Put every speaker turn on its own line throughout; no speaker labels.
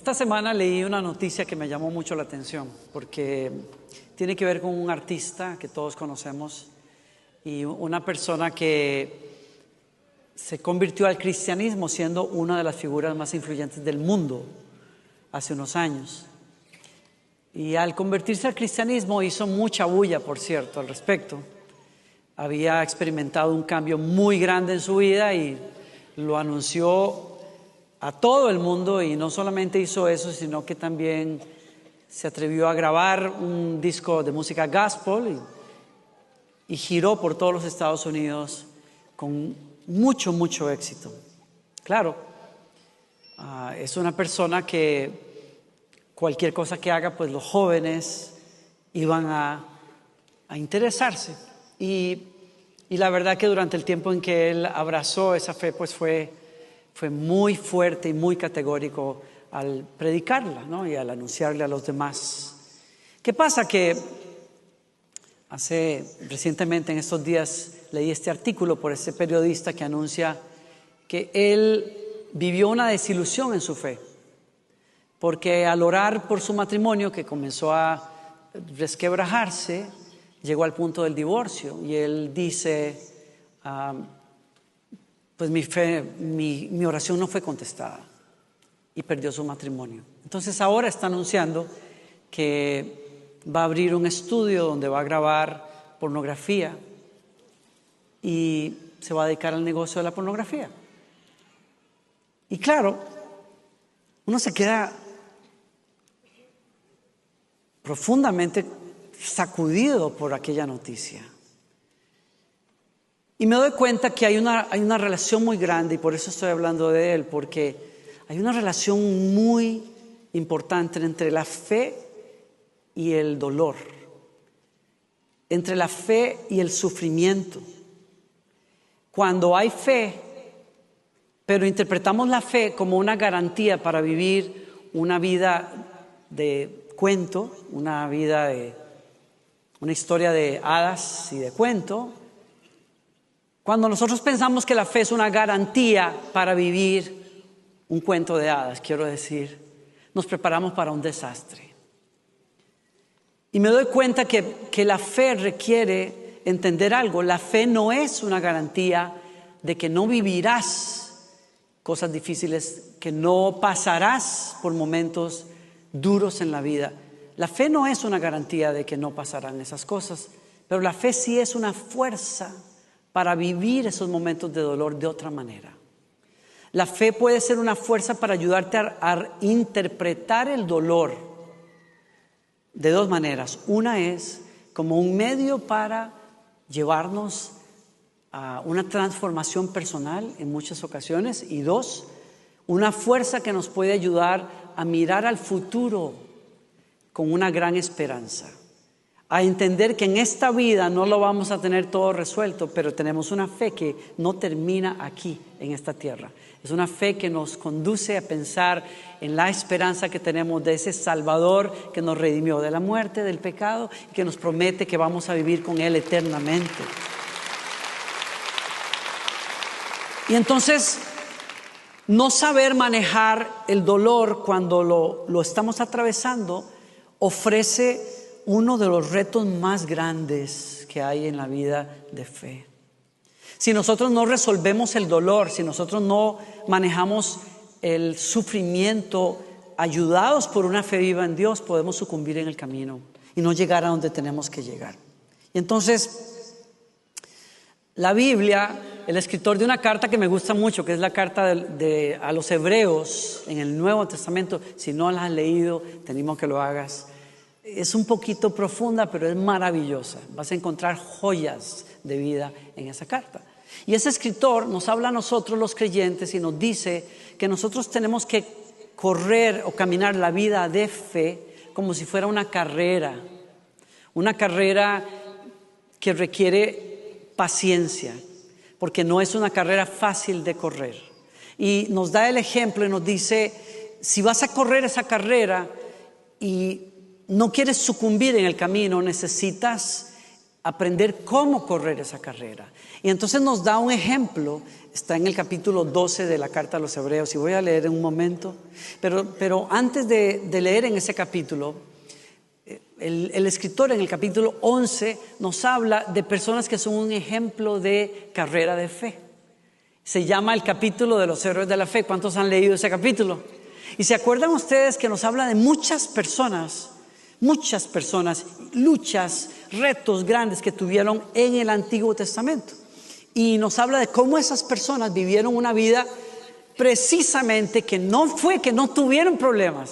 Esta semana leí una noticia que me llamó mucho la atención porque tiene que ver con un artista que todos conocemos y una persona que se convirtió al cristianismo siendo una de las figuras más influyentes del mundo hace unos años. Y al convertirse al cristianismo hizo mucha bulla, por cierto, al respecto. Había experimentado un cambio muy grande en su vida y lo anunció a todo el mundo, y no solamente hizo eso, sino que también se atrevió a grabar un disco de música gospel y giró por todos los Estados Unidos con mucho éxito. Claro, es una persona que cualquier cosa que haga, pues los jóvenes iban a interesarse. Y la verdad que durante el tiempo en que él abrazó esa fe, pues fue muy fuerte y muy categórico al predicarla, ¿no? Y al anunciarle a los demás. ¿Qué pasa? Que recientemente en estos días leí este artículo por este periodista que anuncia que él vivió una desilusión en su fe, porque al orar por su matrimonio, que comenzó a resquebrajarse, llegó al punto del divorcio. Y él dice, pues mi oración no fue contestada, y perdió su matrimonio. Entonces ahora está anunciando que va a abrir un estudio donde va a grabar pornografía y se va a dedicar al negocio de la pornografía. Y claro, uno se queda profundamente sacudido por aquella noticia. Y me doy cuenta que hay una relación muy grande, y por eso estoy hablando de él, porque hay una relación muy importante entre la fe y el dolor, entre la fe y el sufrimiento. Cuando hay fe, pero interpretamos la fe como una garantía para vivir una vida de cuento, una historia de hadas y de cuento. Cuando nosotros pensamos que la fe es una garantía para vivir un cuento de hadas, quiero decir, nos preparamos para un desastre. Y me doy cuenta que la fe requiere entender algo. La fe no es una garantía de que no vivirás cosas difíciles, que no pasarás por momentos duros en la vida. La fe no es una garantía de que no pasarán esas cosas, pero la fe sí es una fuerza para vivir esos momentos de dolor de otra manera. La fe puede ser una fuerza para ayudarte a interpretar el dolor de dos maneras. Una es como un medio para llevarnos a una transformación personal en muchas ocasiones, y dos, una fuerza que nos puede ayudar a mirar al futuro con una gran esperanza, a entender que en esta vida no lo vamos a tener todo resuelto, pero tenemos una fe que no termina aquí en esta tierra. Es una fe que nos conduce a pensar en la esperanza que tenemos de ese Salvador que nos redimió de la muerte, del pecado, y que nos promete que vamos a vivir con Él eternamente. Y entonces, no saber manejar el dolor cuando lo estamos atravesando ofrece uno de los retos más grandes que hay en la vida de fe. Si nosotros no resolvemos el dolor, si nosotros no manejamos el sufrimiento ayudados por una fe viva en Dios, podemos sucumbir en el camino y no llegar a donde tenemos que llegar. Y entonces, la Biblia, el escritor de una carta que me gusta mucho, que es la carta a los Hebreos en el Nuevo Testamento, si no la has leído, te animo a que lo hagas. Es un poquito profunda, pero es maravillosa. Vas a encontrar joyas de vida en esa carta. Y ese escritor nos habla a nosotros los creyentes y nos dice que nosotros tenemos que correr o caminar la vida de fe como si fuera una carrera que requiere paciencia, porque no es una carrera fácil de correr. Y nos da el ejemplo y nos dice, si vas a correr esa carrera y no quieres sucumbir en el camino, necesitas aprender cómo correr esa carrera. Y entonces nos da un ejemplo, está en el capítulo 12 de la carta a los Hebreos, y voy a leer en un momento, pero antes de leer en ese capítulo, el escritor en el capítulo 11 nos habla de personas que son un ejemplo de carrera de fe. Se llama el capítulo de los héroes de la fe. ¿Cuántos han leído ese capítulo? Y se acuerdan ustedes que nos habla de muchas personas, luchas, retos grandes que tuvieron en el Antiguo Testamento. Y nos habla de cómo esas personas vivieron una vida precisamente que no fue que no tuvieron problemas,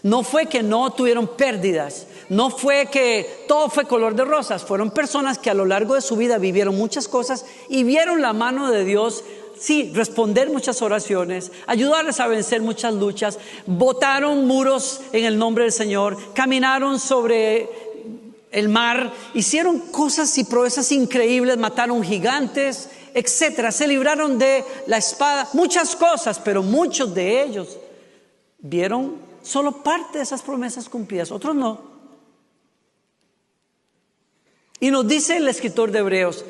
no fue que no tuvieron pérdidas, no fue que todo fue color de rosas. Fueron personas que a lo largo de su vida vivieron muchas cosas y vieron la mano de Dios. Sí, responder muchas oraciones, ayudarles a vencer muchas luchas, botaron muros en el nombre del Señor, caminaron sobre el mar, hicieron cosas y proezas increíbles, mataron gigantes, etcétera. Se libraron de la espada, muchas cosas, pero muchos de ellos vieron solo parte de esas promesas cumplidas, otros no. Y nos dice el escritor de Hebreos,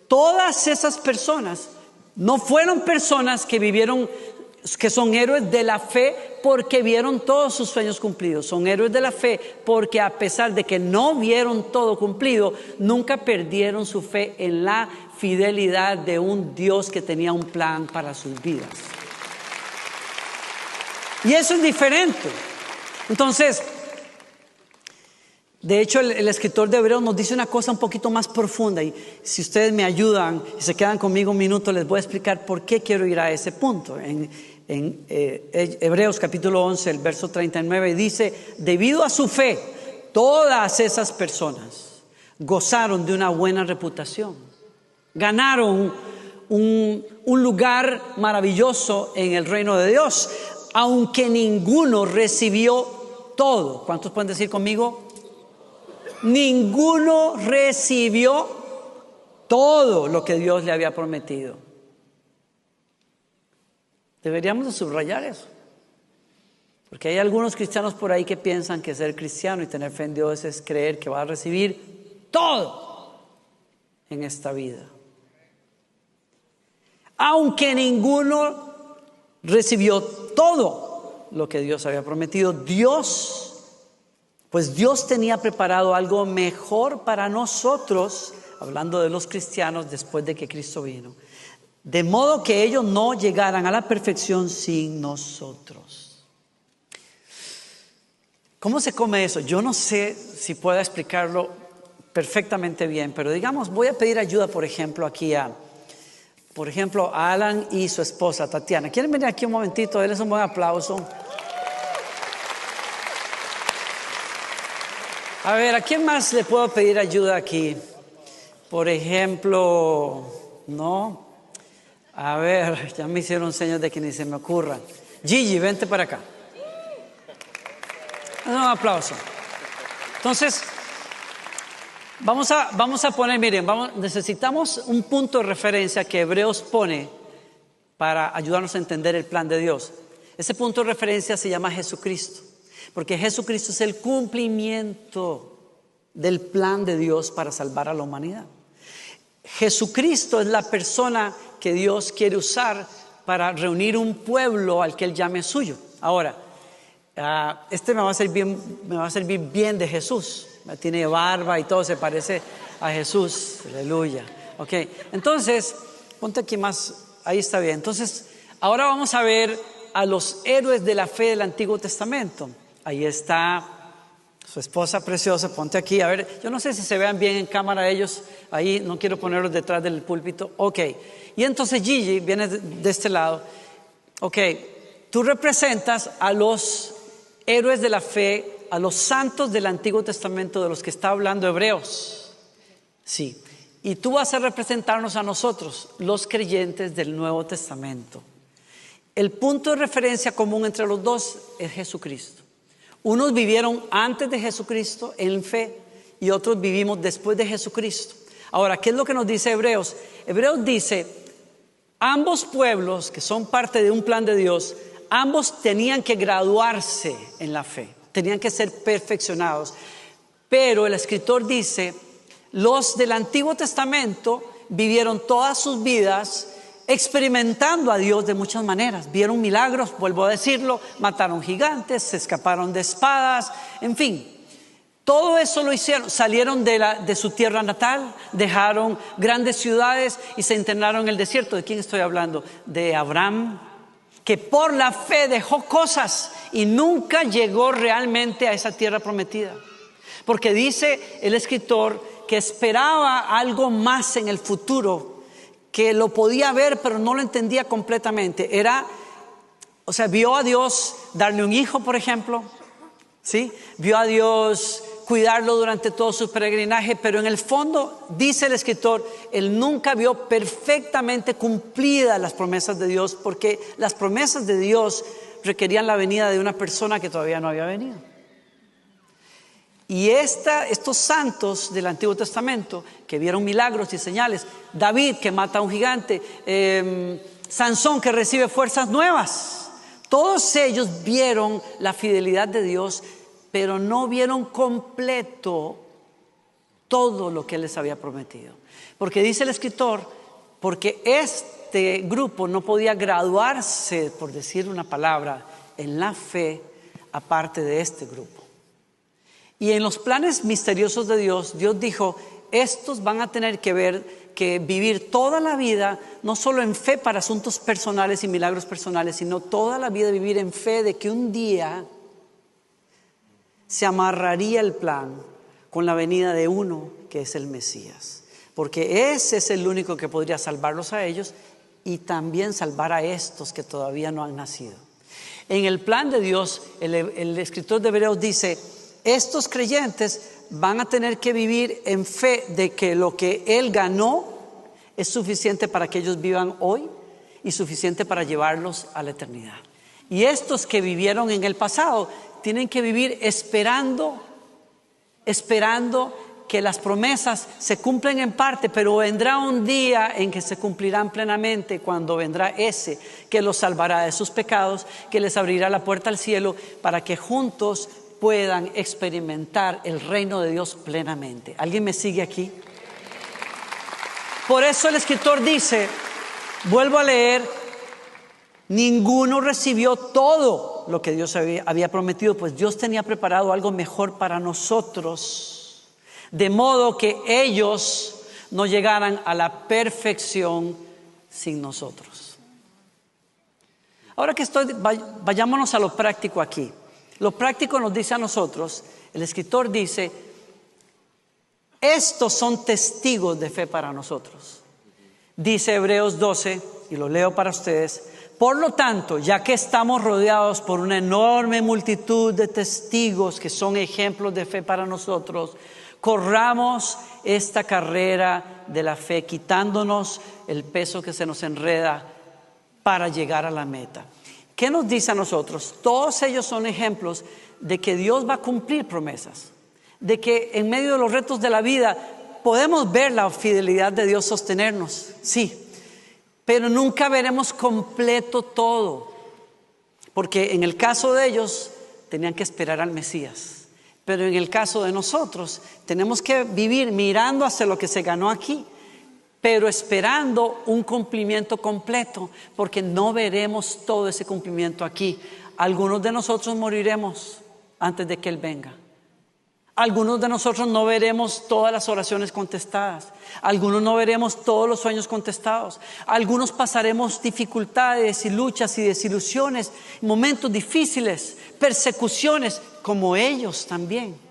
todas esas personas no fueron personas que vivieron, que son héroes de la fe porque vieron todos sus sueños cumplidos. Son héroes de la fe porque a pesar de que no vieron todo cumplido, nunca perdieron su fe en la fidelidad de un Dios que tenía un plan para sus vidas. Y eso es diferente. Entonces, de hecho, el escritor de Hebreos nos dice una cosa un poquito más profunda, y si ustedes me ayudan y se quedan conmigo un minuto, les voy a explicar por qué quiero ir a ese punto. En Hebreos capítulo 11, el verso 39 dice, debido a su fe, todas esas personas gozaron de una buena reputación, ganaron un lugar maravilloso en el reino de Dios, aunque ninguno recibió todo. ¿Cuántos pueden decir conmigo? Ninguno recibió todo lo que Dios le había prometido. Deberíamos de subrayar eso, porque hay algunos cristianos por ahí que piensan que ser cristiano y tener fe en Dios es creer que va a recibir todo en esta vida. Aunque ninguno recibió todo lo que Dios había prometido, Dios tenía preparado algo mejor para nosotros, hablando de los cristianos después de que Cristo vino, de modo que ellos no llegaran a la perfección sin nosotros. ¿Cómo se come eso? Yo no sé si pueda explicarlo perfectamente bien, pero digamos, voy a pedir ayuda, por ejemplo, a Alan y su esposa Tatiana. ¿Quieren venir aquí un momentito? Denles un buen aplauso. A ver, ¿a quién más le puedo pedir ayuda aquí? Por ejemplo, no. A ver, ya me hicieron señas de que ni se me ocurra. Gigi, vente para acá. Un aplauso. Entonces, vamos a poner, miren, necesitamos un punto de referencia que Hebreos pone para ayudarnos a entender el plan de Dios. Ese punto de referencia se llama Jesucristo. Porque Jesucristo es el cumplimiento del plan de Dios para salvar a la humanidad. Jesucristo es la persona que Dios quiere usar para reunir un pueblo al que Él llame suyo. Ahora, me va a servir bien de Jesús. Tiene barba y todo, se parece a Jesús. Aleluya. Ok, entonces, ponte aquí más, ahí está bien. Entonces, ahora vamos a ver a los héroes de la fe del Antiguo Testamento. Ahí está su esposa preciosa, ponte aquí. A ver, yo no sé si se vean bien en cámara ellos. Ahí no quiero ponerlos detrás del púlpito. Ok, y entonces Gigi viene de este lado. Ok, tú representas a los héroes de la fe, a los santos del Antiguo Testamento de los que está hablando Hebreos. Sí, y tú vas a representarnos a nosotros, los creyentes del Nuevo Testamento. El punto de referencia común entre los dos es Jesucristo. Unos vivieron antes de Jesucristo en fe y otros vivimos después de Jesucristo. Ahora, ¿qué es lo que nos dice Hebreos? Hebreos dice, ambos pueblos que son parte de un plan de Dios, ambos tenían que graduarse en la fe, tenían que ser perfeccionados. Pero el escritor dice, Los del Antiguo Testamento vivieron todas sus vidas experimentando a Dios de muchas maneras. Vieron milagros, vuelvo a decirlo, mataron gigantes, se escaparon de espadas, en fin. Todo eso lo hicieron, salieron de su tierra natal, dejaron grandes ciudades y se internaron en el desierto. ¿De quién estoy hablando? De Abraham, que por la fe dejó cosas y nunca llegó realmente a esa tierra prometida. Porque dice el escritor que esperaba algo más en el futuro, que lo podía ver pero no lo entendía completamente. Vio a Dios darle un hijo, por ejemplo, ¿sí? Vio a Dios cuidarlo durante todo su peregrinaje, pero en el fondo, dice el escritor, él nunca vio perfectamente cumplidas las promesas de Dios, porque las promesas de Dios requerían la venida de una persona que todavía no había venido. Y estos santos del Antiguo Testamento que vieron milagros y señales, David que mata a un gigante, Sansón que recibe fuerzas nuevas, todos ellos vieron la fidelidad de Dios, pero no vieron completo todo lo que Él les había prometido. Porque dice el escritor, porque este grupo no podía graduarse, por decir una palabra, en la fe, aparte de este grupo. Y en los planes misteriosos de Dios, Dios dijo, estos van a tener que vivir toda la vida, no solo en fe para asuntos personales y milagros personales, sino toda la vida vivir en fe de que un día se amarraría el plan con la venida de uno que es el Mesías, porque ese es el único que podría salvarlos a ellos y también salvar a estos que todavía no han nacido. En el plan de Dios, el escritor de Hebreos dice, estos creyentes van a tener que vivir en fe de que lo que Él ganó es suficiente para que ellos vivan hoy y suficiente para llevarlos a la eternidad. Y estos que vivieron en el pasado tienen que vivir esperando que las promesas se cumplen en parte, pero vendrá un día en que se cumplirán plenamente, cuando vendrá ese que los salvará de sus pecados, que les abrirá la puerta al cielo para que juntos puedan experimentar el reino de Dios plenamente. ¿Alguien me sigue aquí? Por eso el escritor dice, vuelvo a leer, ninguno recibió todo lo que Dios había prometido, pues Dios tenía preparado algo mejor para nosotros, de modo que ellos no llegaran a la perfección sin nosotros. Ahora que vayámonos a lo práctico aquí. Lo práctico nos dice a nosotros, el escritor dice, estos son testigos de fe para nosotros. Dice Hebreos 12, y lo leo para ustedes, por lo tanto, ya que estamos rodeados por una enorme multitud de testigos que son ejemplos de fe para nosotros, corramos esta carrera de la fe, quitándonos el peso que se nos enreda para llegar a la meta. ¿Qué nos dice a nosotros? Todos ellos son ejemplos de que Dios va a cumplir promesas, de que en medio de los retos de la vida podemos ver la fidelidad de Dios sostenernos, sí, pero nunca veremos completo todo, porque en el caso de ellos tenían que esperar al Mesías, pero en el caso de nosotros tenemos que vivir mirando hacia lo que se ganó aquí, pero esperando un cumplimiento completo, porque no veremos todo ese cumplimiento aquí. Algunos de nosotros moriremos antes de que Él venga. Algunos de nosotros no veremos todas las oraciones contestadas. Algunos no veremos todos los sueños contestados. Algunos pasaremos dificultades y luchas y desilusiones, momentos difíciles, persecuciones, como ellos también.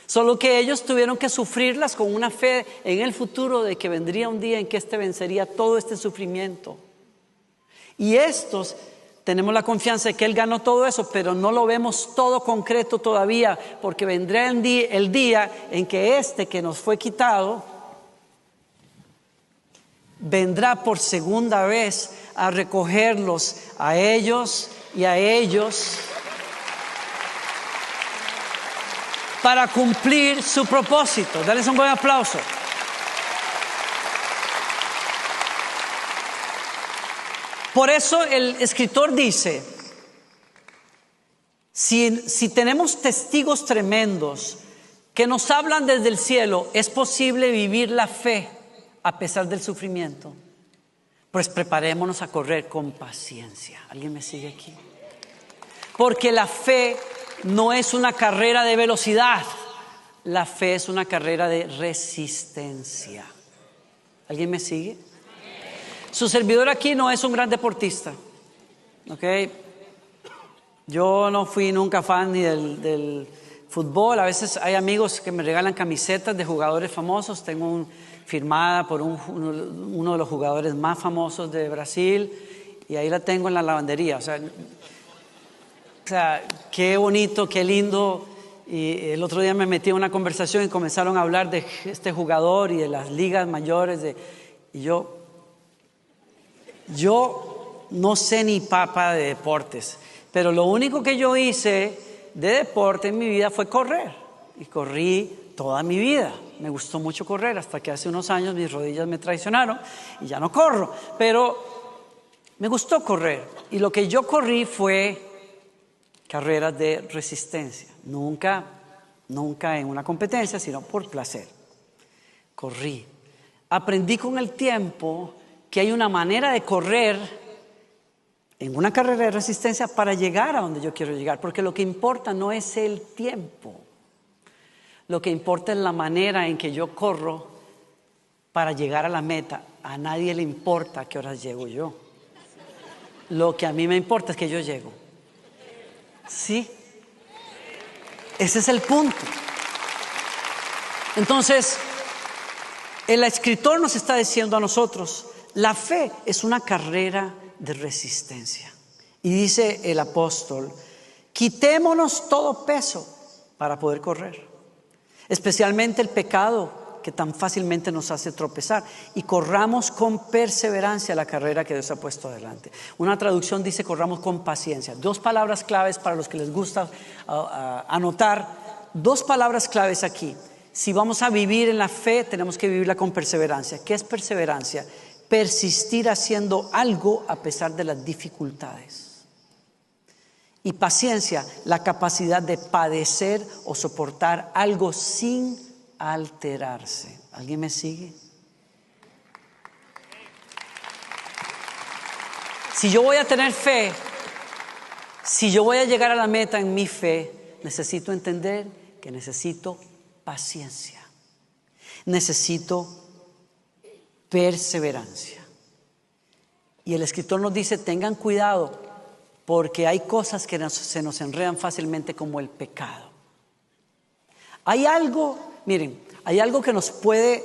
Solo que ellos tuvieron que sufrirlas con una fe en el futuro de que vendría un día en que vencería todo este sufrimiento. Y estos tenemos la confianza de que Él ganó todo eso, pero no lo vemos todo concreto todavía, porque vendrá el día en que que nos fue quitado vendrá por segunda vez a recogerlos a ellos y a ellos para cumplir su propósito. Dales un buen aplauso. Por eso el escritor dice, si tenemos testigos tremendos que nos hablan desde el cielo, es posible vivir la fe a pesar del sufrimiento. Pues preparémonos a correr con paciencia. ¿Alguien me sigue aquí? Porque la fe no es una carrera de velocidad. La fe es una carrera de resistencia. ¿Alguien me sigue? Su servidor aquí no es un gran deportista. ¿Ok? Yo no fui nunca fan ni del fútbol. A veces hay amigos que me regalan camisetas de jugadores famosos. Tengo firmada por uno de los jugadores más famosos de Brasil, y ahí la tengo en la lavandería. O sea, qué bonito, qué lindo. Y el otro día me metí en una conversación y comenzaron a hablar de este jugador y de las ligas mayores. Y yo no sé ni papa de deportes, pero lo único que yo hice de deporte en mi vida fue correr. Y corrí toda mi vida. Me gustó mucho correr hasta que hace unos años mis rodillas me traicionaron y ya no corro. Pero me gustó correr. Y lo que yo corrí fue carreras de resistencia. Nunca en una competencia, sino por placer. Corrí. Aprendí con el tiempo que hay una manera de correr en una carrera de resistencia para llegar a donde yo quiero llegar. Porque lo que importa no es el tiempo. Lo que importa es la manera en que yo corro para llegar a la meta. A nadie le importa a qué horas llego yo. Lo que a mí me importa es que yo llego. ¿Sí? Ese es el punto. Entonces, el escritor nos está diciendo a nosotros, la fe es una carrera de resistencia. Y dice el apóstol, quitémonos todo peso para poder correr. Especialmente el pecado que tan fácilmente nos hace tropezar, y corramos con perseverancia la carrera que Dios ha puesto adelante. Una traducción dice corramos con paciencia. Dos palabras claves para los que les gusta anotar. Dos palabras claves aquí. Si vamos a vivir en la fe, tenemos que vivirla con perseverancia. ¿Qué es perseverancia? Persistir haciendo algo a pesar de las dificultades. Y paciencia, la capacidad de padecer o soportar algo sin alterarse. ¿Alguien me sigue? Si yo voy a tener fe, si yo voy a llegar a la meta en mi fe, necesito entender que necesito paciencia. Necesito perseverancia. Y el escritor nos dice, tengan cuidado, porque hay cosas que se nos enredan fácilmente, como el pecado. Hay algo, miren, hay algo que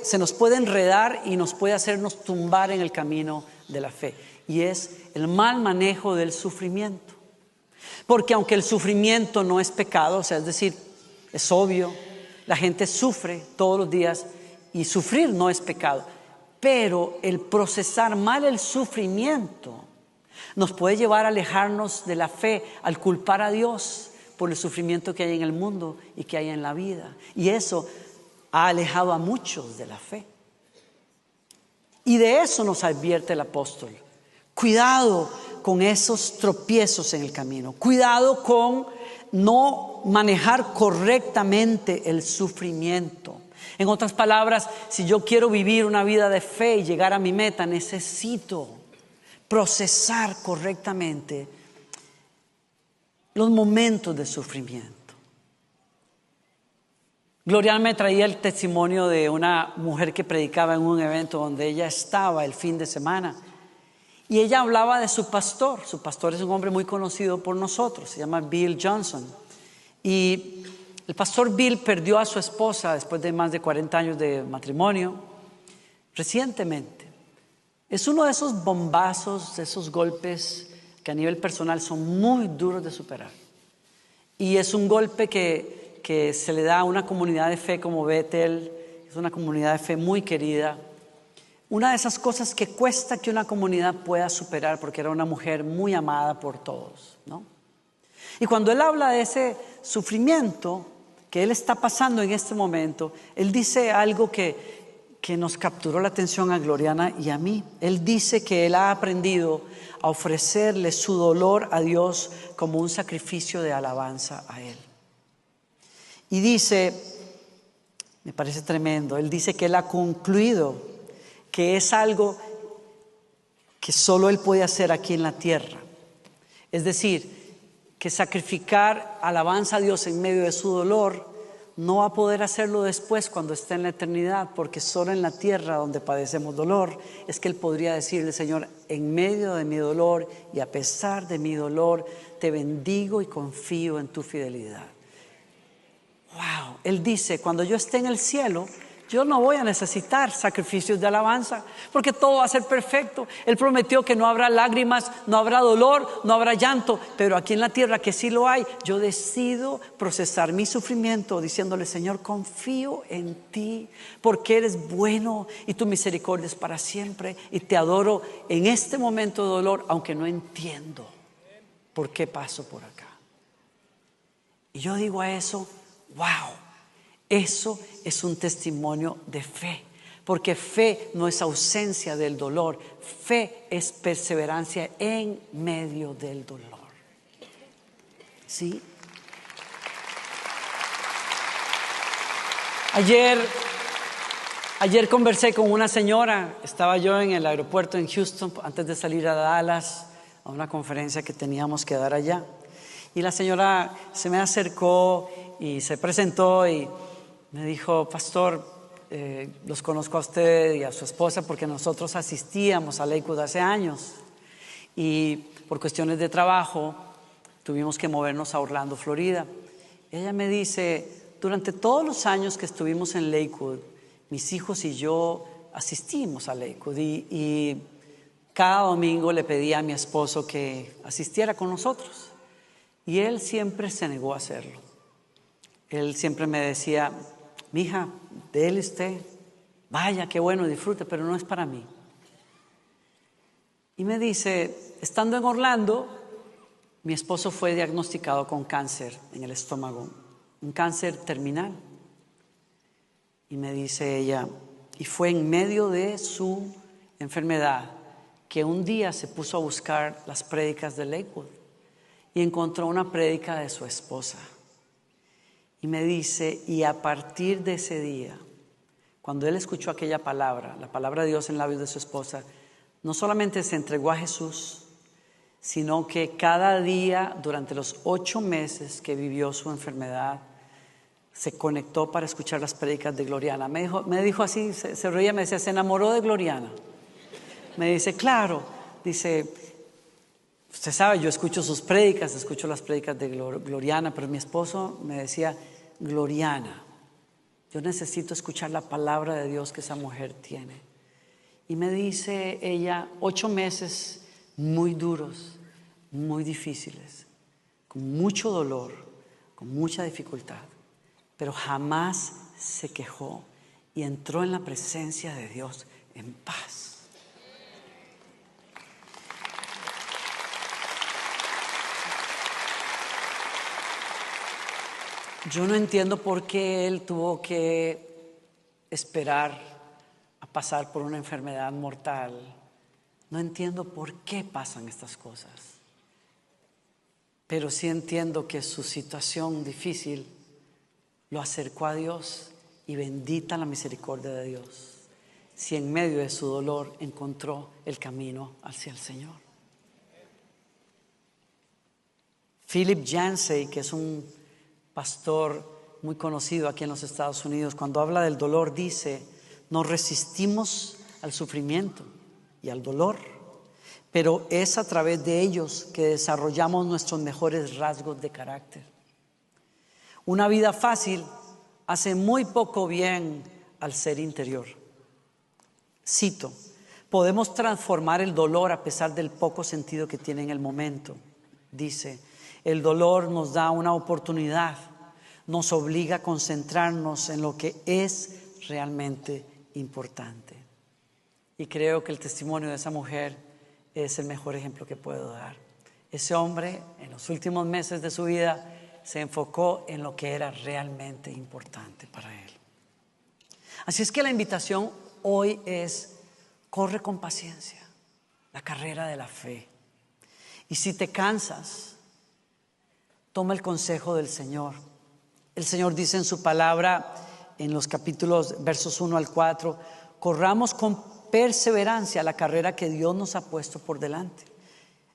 se nos puede enredar y nos puede hacernos tumbar en el camino de la fe, y es el mal manejo del sufrimiento. Porque aunque el sufrimiento no es pecado, o sea, es decir, es obvio, la gente sufre todos los días y sufrir no es pecado, pero el procesar mal el sufrimiento nos puede llevar a alejarnos de la fe, al culpar a Dios por el sufrimiento que hay en el mundo y que hay en la vida. Y eso ha alejado a muchos de la fe. Y de eso nos advierte el apóstol. Cuidado con esos tropiezos en el camino. Cuidado con no manejar correctamente el sufrimiento. En otras palabras, si yo quiero vivir una vida de fe y llegar a mi meta, necesito procesar correctamente los momentos de sufrimiento. Gloriana me traía el testimonio de una mujer que predicaba en un evento donde ella estaba el fin de semana, y ella hablaba de su pastor. Su pastor es un hombre muy conocido por nosotros, se llama Bill Johnson, y el pastor Bill perdió a su esposa después de más de 40 años de matrimonio recientemente. Es uno de esos bombazos, de esos golpes que a nivel personal son muy duros de superar. Y es un golpe que se le da a una comunidad de fe como Bethel. Es una comunidad de fe muy querida. Una de esas cosas que cuesta que una comunidad pueda superar, porque era una mujer muy amada por todos, ¿no? Y cuando él habla de ese sufrimiento que él está pasando en este momento, él dice algo que nos capturó la atención a Gloriana y a mí. Él dice que él ha aprendido a ofrecerle su dolor a Dios como un sacrificio de alabanza a Él. Y dice Me parece tremendo. Él dice que Él ha concluido que es algo que solo Él puede hacer aquí en la tierra. Es decir, que sacrificar alabanza a Dios en medio de su dolor no va a poder hacerlo después cuando esté en la eternidad, porque solo en la tierra donde padecemos dolor es que Él podría decirle: Señor, en medio de mi dolor y a pesar de mi dolor, te bendigo y confío en tu fidelidad. Wow, Él dice: cuando yo esté en el cielo, yo no voy a necesitar sacrificios de alabanza, porque todo va a ser perfecto. Él prometió que no habrá lágrimas, no habrá dolor, no habrá llanto, pero aquí en la tierra que sí lo hay, yo decido procesar mi sufrimiento diciéndole: Señor, confío en ti, porque eres bueno y tu misericordia es para siempre, y te adoro en este momento de dolor, aunque no entiendo por qué paso por acá. Y yo digo a eso: wow, eso es un testimonio de fe, porque fe no es ausencia del dolor, fe es perseverancia en medio del dolor. ¿Sí? Ayer conversé con una señora. Estaba yo en el aeropuerto en Houston antes de salir a Dallas a una conferencia que teníamos que dar allá. Y la señora se me acercó y se presentó y me dijo: pastor, los conozco a usted y a su esposa porque nosotros asistíamos a Lakewood hace años y por cuestiones de trabajo tuvimos que movernos a Orlando, Florida. Ella me dice: durante todos los años que estuvimos en Lakewood, mis hijos y yo asistimos a Lakewood y cada domingo le pedía a mi esposo que asistiera con nosotros y él siempre se negó a hacerlo. Él siempre me decía: mija, déle usted, vaya, qué bueno, disfrute, pero no es para mí. Y me dice: estando en Orlando, mi esposo fue diagnosticado con cáncer en el estómago, un cáncer terminal. Y me dice ella: y fue en medio de su enfermedad que un día se puso a buscar las prédicas de Lakewood y encontró una prédica de su esposa. Y me dice: y a partir de ese día, cuando él escuchó aquella palabra, la palabra de Dios en labios de su esposa, no solamente se entregó a Jesús, sino que cada día durante los 8 meses que vivió su enfermedad, se conectó para escuchar las prédicas de Gloriana. Me dijo así, se reía, me decía: se enamoró de Gloriana. Me dice: claro, dice, usted sabe, yo escucho sus prédicas, escucho las prédicas de Gloriana, pero mi esposo me decía: Gloriana, yo necesito escuchar la palabra de Dios que esa mujer tiene. Y me dice ella: 8 meses muy duros, muy difíciles, con mucho dolor, con mucha dificultad, pero jamás se quejó y entró en la presencia de Dios en paz. Yo no entiendo por qué él tuvo que esperar a pasar por una enfermedad mortal. No entiendo por qué pasan estas cosas. Pero sí entiendo que su situación difícil lo acercó a Dios, y bendita la misericordia de Dios si en medio de su dolor encontró el camino hacia el Señor. Philip Yancey, que es un pastor muy conocido aquí en los Estados Unidos, cuando habla del dolor dice: nos resistimos al sufrimiento y al dolor, pero es a través de ellos que desarrollamos nuestros mejores rasgos de carácter. Una vida fácil hace muy poco bien al ser interior. Cito: podemos transformar el dolor a pesar del poco sentido que tiene en el momento. Dice: el dolor nos da una oportunidad, nos obliga a concentrarnos en lo que es realmente importante. Y creo que el testimonio de esa mujer es el mejor ejemplo que puedo dar. Ese hombre, en los últimos meses de su vida, se enfocó en lo que era realmente importante para él. Así es que la invitación hoy es: corre con paciencia la carrera de la fe. Y si te cansas, toma el consejo del Señor. El Señor dice en su palabra en los capítulos, versos 1 al 4, corramos con perseverancia la carrera que Dios nos ha puesto por delante.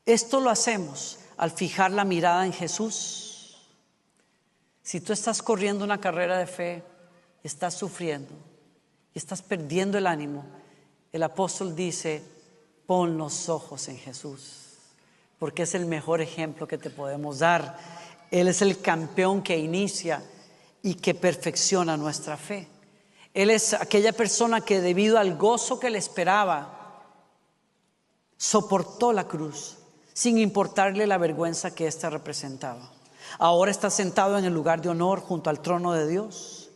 Esto lo hacemos al fijar la mirada en Jesús. Si tú estás corriendo una carrera de fe, estás sufriendo y estás perdiendo el ánimo, el apóstol dice: pon los ojos en Jesús, porque es el mejor ejemplo que te podemos dar. Él es el campeón que inicia y que perfecciona nuestra fe. Él es aquella persona que, debido al gozo que le esperaba, soportó la cruz sin importarle la vergüenza que ésta representaba. Ahora está sentado en el lugar de honor junto al trono de Dios.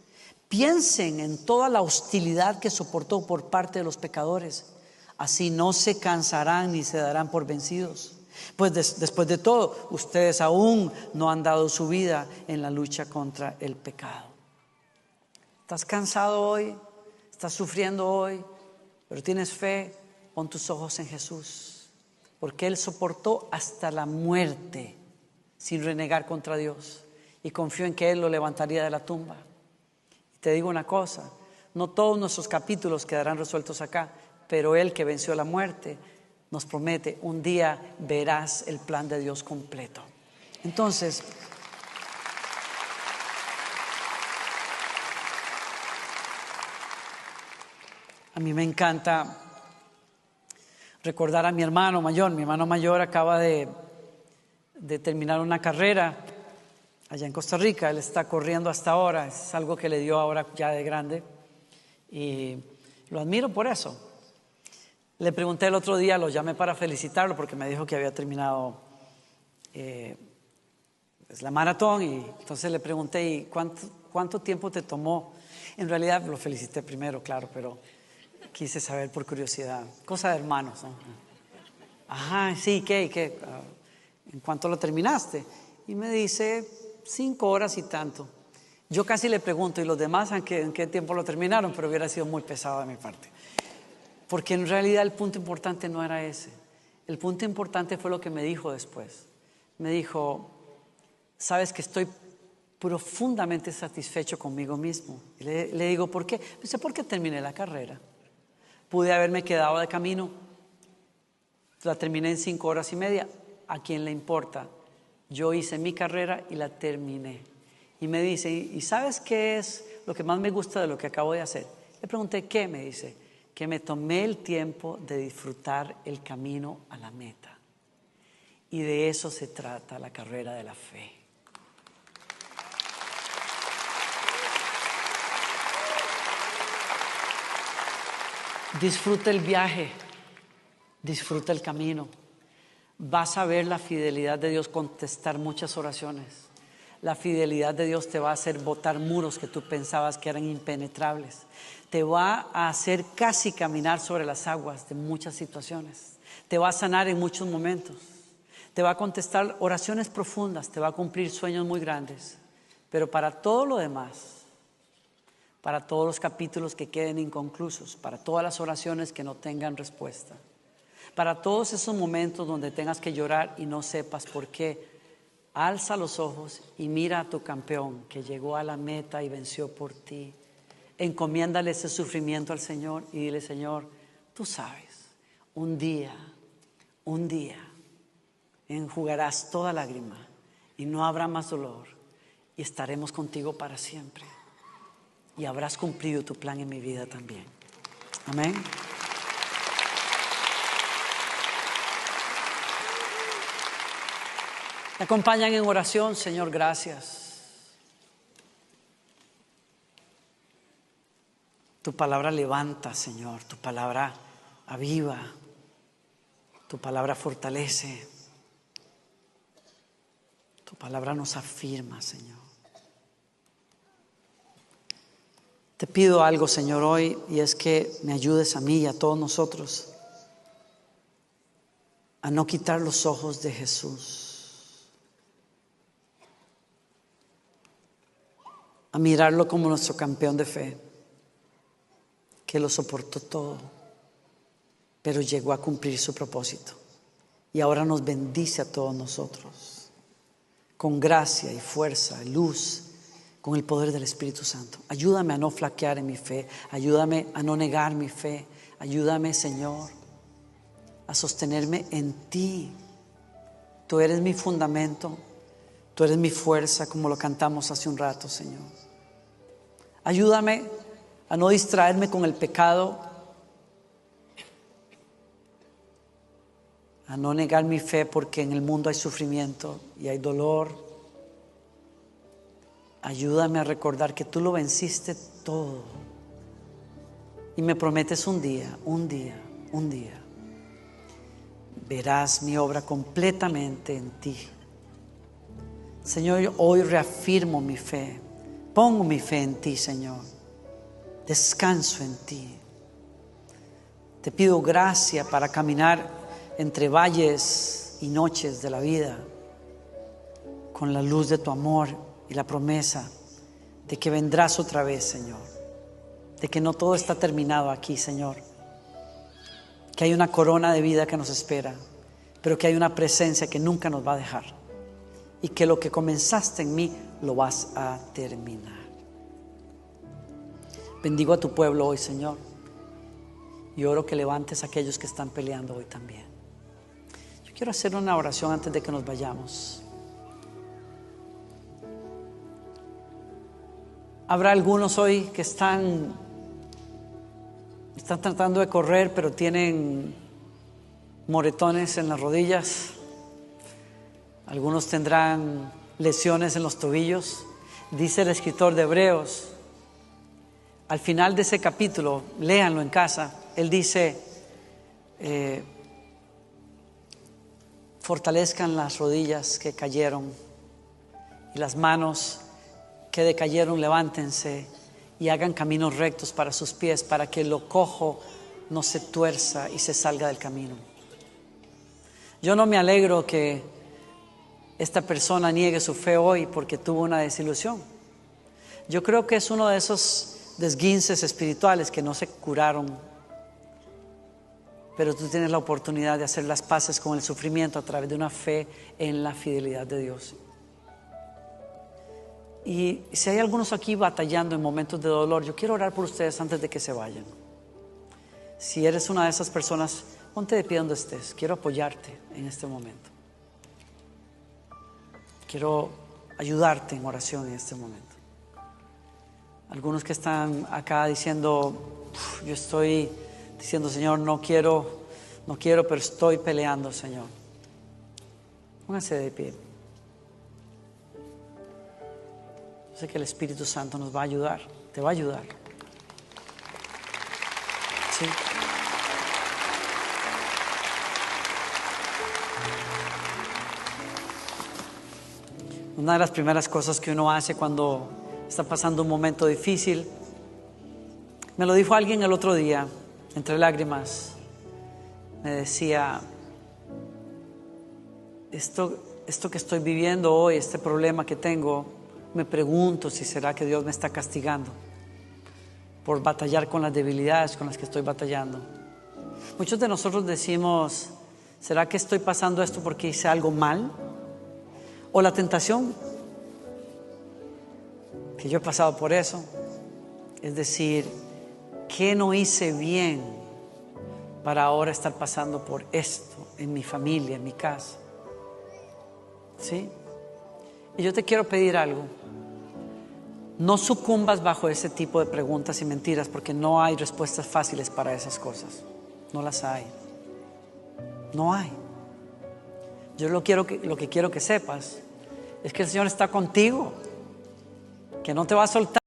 Piensen en toda la hostilidad que soportó por parte de los pecadores. Así no se cansarán ni se darán por vencidos. Pues después de todo, ustedes aún no han dado su vida en la lucha contra el pecado. ¿Estás cansado hoy? ¿Estás sufriendo hoy? Pero tienes fe. Pon tus ojos en Jesús, porque Él soportó hasta la muerte sin renegar contra Dios, y confió en que Él lo levantaría de la tumba. Y te digo una cosa: no todos nuestros capítulos quedarán resueltos acá, pero Él, que venció la muerte, nos promete: un día verás el plan de Dios completo. Entonces, a mí me encanta recordar a mi hermano mayor. Mi hermano mayor acaba de terminar una carrera allá en Costa Rica. Él está corriendo hasta ahora. Es algo que le dio ahora ya de grande, y lo admiro por eso. Le pregunté el otro día, lo llamé para felicitarlo porque me dijo que había terminado la maratón, y entonces le pregunté: ¿y cuánto tiempo te tomó? En realidad lo felicité primero, claro, pero quise saber por curiosidad. Cosa de hermanos, ¿no? Ajá, sí, ¿qué? ¿En cuánto lo terminaste? Y me dice: 5 horas y tanto. Yo casi le pregunto: ¿y los demás en qué tiempo lo terminaron? Pero hubiera sido muy pesado de mi parte. Porque en realidad el punto importante no era ese. El punto importante fue lo que me dijo después. Me dijo: sabes que estoy profundamente satisfecho conmigo mismo. Y le digo: ¿por qué? Me dice: porque terminé la carrera. Pude haberme quedado de camino. La terminé en 5 horas y media. ¿A quién le importa? Yo hice mi carrera y la terminé. Y me dice: ¿y sabes qué es lo que más me gusta de lo que acabo de hacer? Le pregunté: ¿qué? Me dice: que me tomé el tiempo de disfrutar el camino a la meta. Y de eso se trata la carrera de la fe. Disfruta el viaje, disfruta el camino. Vas a ver la fidelidad de Dios contestar muchas oraciones. La fidelidad de Dios te va a hacer botar muros que tú pensabas que eran impenetrables. Te va a hacer casi caminar sobre las aguas de muchas situaciones. Te va a sanar en muchos momentos. Te va a contestar oraciones profundas. Te va a cumplir sueños muy grandes. Pero para todo lo demás, para todos los capítulos que queden inconclusos, para todas las oraciones que no tengan respuesta, para todos esos momentos donde tengas que llorar y no sepas por qué, alza los ojos y mira a tu campeón que llegó a la meta y venció por ti. Encomiéndale ese sufrimiento al Señor y dile: Señor, tú sabes, un día enjugarás toda lágrima y no habrá más dolor, y estaremos contigo para siempre, y habrás cumplido tu plan en mi vida también. Amén. Me acompañan en oración. Señor, gracias. Tu palabra levanta, Señor. Tu palabra aviva. Tu palabra fortalece. Tu palabra nos afirma, Señor. Te pido algo, Señor, hoy, y es que me ayudes a mí y a todos nosotros a no quitar los ojos de Jesús, a mirarlo como nuestro campeón de fe, que lo soportó todo, pero llegó a cumplir su propósito y ahora nos bendice a todos nosotros con gracia y fuerza, luz con el poder del Espíritu Santo. Ayúdame a no flaquear en mi fe. Ayúdame a no negar mi fe. Ayúdame, Señor, a sostenerme en ti. Tú eres mi fundamento. Tú eres mi fuerza, como lo cantamos hace un rato, Señor. Ayúdame a no distraerme con el pecado, a no negar mi fe, porque en el mundo hay sufrimiento y hay dolor. Ayúdame a recordar que tú lo venciste todo y me prometes un día verás mi obra completamente en ti. Señor, yo hoy reafirmo mi fe, pongo mi fe en ti, Señor, descanso en ti. Te pido gracia para caminar entre valles y noches de la vida con la luz de tu amor y la promesa de que vendrás otra vez, Señor, de que no todo está terminado aquí, Señor, que hay una corona de vida que nos espera, pero que hay una presencia que nunca nos va a dejar. Y que lo que comenzaste en mí lo vas a terminar. Bendigo a tu pueblo hoy, Señor. Y oro que levantes a aquellos que están peleando hoy también. Yo quiero hacer una oración antes de que nos vayamos. Habrá algunos hoy que están tratando de correr, pero tienen moretones en las rodillas. Algunos tendrán lesiones en los tobillos. Dice el escritor de Hebreos, al final de ese capítulo, léanlo en casa, él dice, fortalezcan las rodillas que cayeron y las manos que decayeron, levántense y hagan caminos rectos para sus pies, para que lo cojo no se tuerza y se salga del camino. Yo no me alegro que esta persona niegue su fe hoy porque tuvo una desilusión. Yo creo que es uno de esos desguinces espirituales que no se curaron, pero tú tienes la oportunidad de hacer las paces con el sufrimiento a través de una fe en la fidelidad de Dios. Y si hay algunos aquí batallando en momentos de dolor, yo quiero orar por ustedes antes de que se vayan. Si eres una de esas personas, ponte de pie donde estés. Quiero apoyarte en este momento. Quiero ayudarte en oración en este momento. Algunos que están acá diciendo, yo estoy diciendo, Señor, no quiero, pero estoy peleando, Señor. Pónganse de pie. Yo sé que el Espíritu Santo nos va a ayudar, te va a ayudar. Sí. Una de las primeras cosas que uno hace cuando está pasando un momento difícil, me lo dijo alguien el otro día, entre lágrimas, me decía, esto que estoy viviendo hoy, este problema que tengo, me pregunto si será que Dios me está castigando por batallar con las debilidades con las que estoy batallando. Muchos de nosotros decimos, ¿será que estoy pasando esto porque hice algo mal? O la tentación, que yo he pasado por eso, es decir, ¿qué no hice bien para ahora estar pasando por esto en mi familia, en mi casa? ¿Sí? Y yo te quiero pedir algo. No sucumbas bajo ese tipo de preguntas y mentiras, porque no hay respuestas fáciles para esas cosas. No las hay. No hay. Yo lo que quiero que sepas es que el Señor está contigo, que no te va a soltar.